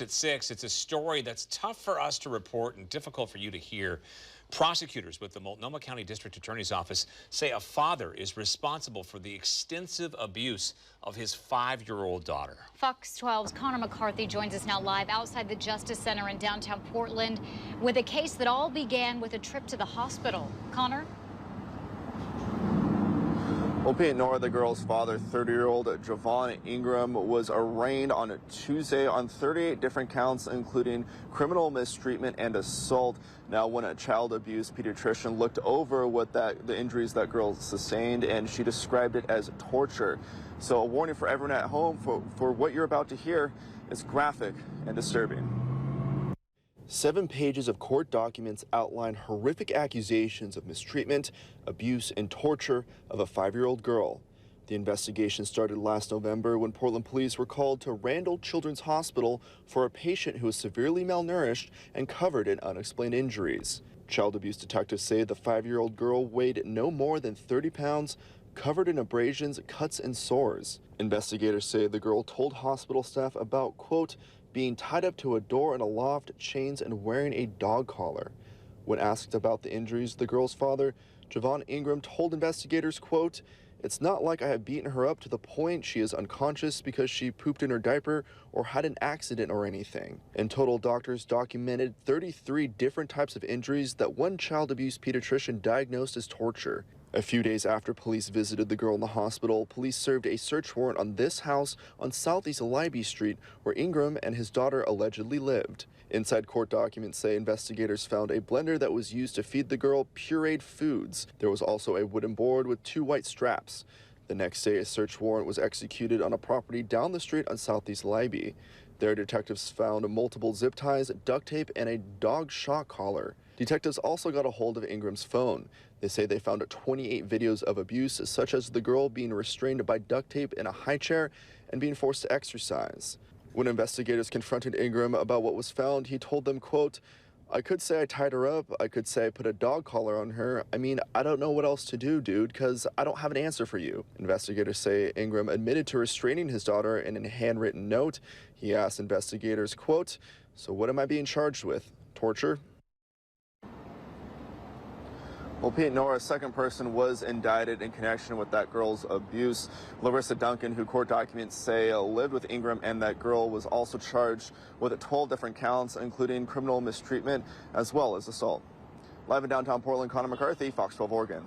At 6, it's a story that's tough for us to report and difficult for you to hear. Prosecutors with the Multnomah County District Attorney's Office say a father is responsible for the extensive abuse of his 5-year-old daughter. Fox 12's Connor McCarthy joins us now live outside the Justice Center in downtown Portland with a case that all began with a trip to the hospital. Connor? Opiate Nora, the girl's father, 30-year-old Javon Ingram, was arraigned on Tuesday on 38 different counts, including criminal mistreatment and assault. Now, when a child abuse pediatrician looked over the injuries that girl sustained, and she described it as torture. So a warning for everyone at home, for what you're about to hear is graphic and disturbing. 7 pages of court documents outline horrific accusations of mistreatment, abuse, and torture of a 5-year-old girl. The investigation started last November when Portland police were called to Randall Children's Hospital for a patient who was severely malnourished and covered in unexplained injuries. Child abuse detectives say the 5-year-old girl weighed no more than 30 pounds, covered in abrasions, cuts, and sores. Investigators say the girl told hospital staff about, quote, being tied up to a door in a loft, chains, and wearing a dog collar. When asked about the injuries, the girl's father, Javon Ingram, told investigators, quote, it's not like I have beaten her up to the point she is unconscious because she pooped in her diaper or had an accident or anything. In total, doctors documented 33 different types of injuries that one child abuse pediatrician diagnosed as torture. A few days after police visited the girl in the hospital, police served a search warrant on this house on Southeast Libby Street, where Ingram and his daughter allegedly lived. Inside court documents say investigators found a blender that was used to feed the girl pureed foods. There was also a wooden board with 2 white straps. The next day, a search warrant was executed on a property down the street on Southeast Libby. There, detectives found multiple zip ties, duct tape, and a dog shock collar. Detectives also got a hold of Ingram's phone. They say they found 28 videos of abuse, such as the girl being restrained by duct tape in a high chair and being forced to exercise. When investigators confronted Ingram about what was found, he told them, quote, I could say I tied her up. I could say I put a dog collar on her. I mean, I don't know what else to do, dude, because I don't have an answer for you. Investigators say Ingram admitted to restraining his daughter in a handwritten note. He asked investigators, quote, so what am I being charged with? Torture? Opiate Nora, a second person, was indicted in connection with that girl's abuse. Larissa Duncan, who court documents say lived with Ingram and that girl, was also charged with 12 different counts, including criminal mistreatment as well as assault. Live in downtown Portland, Connor McCarthy, Fox 12 Oregon.